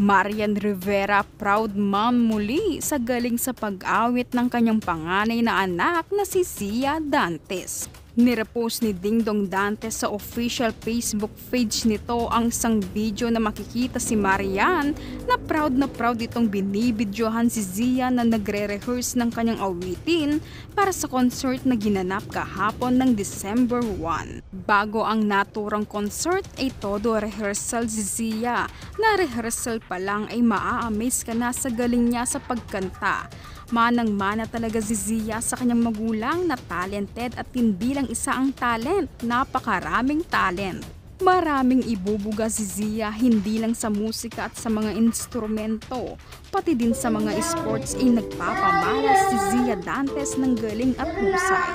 Marian Rivera proud mom muli sa galing sa pag-awit ng kanyang panganay na anak na si Zia Dantes. Nirepost ni Dingdong Dantes sa official Facebook page nito ang isang video na makikita si Marian na proud itong binibidyohan si Zia na nagre-rehearse ng kanyang awitin para sa concert na ginanap kahapon ng December 1. Bago ang naturang concert ay todo rehearsal si Zia. Na rehearsal pa lang ay maa-amaze ka na sa galing niya sa pagkanta. Manang-mana talaga si Zia sa kanyang magulang na talented at hindi lang isa ang talent, napakaraming talent. Maraming ibubuga si Zia hindi lang sa musika at sa mga instrumento, pati din sa mga sports ay nagpapamalas si Zia Dantes ng galing at husay.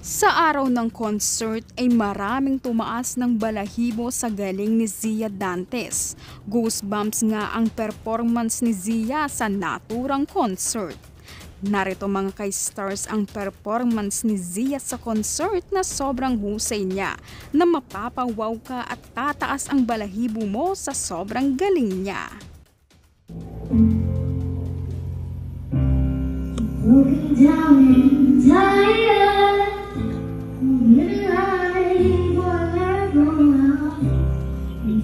Sa araw ng concert ay maraming tumaas ng balahibo sa galing ni Zia Dantes. Goosebumps nga ang performance ni Zia sa naturang concert. Narito mga ka-stars ang performance ni Zia sa concert na sobrang husay niya na mapapawaw ka at tataas ang balahibo mo sa sobrang galing niya. Looking down and tired.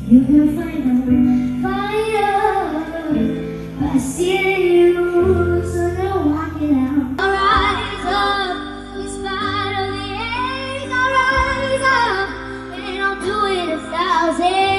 You can find a fire, I see you, so don't walk it out. I'll rise up, in spite of the age, I'll rise up, and I'll do it 1,000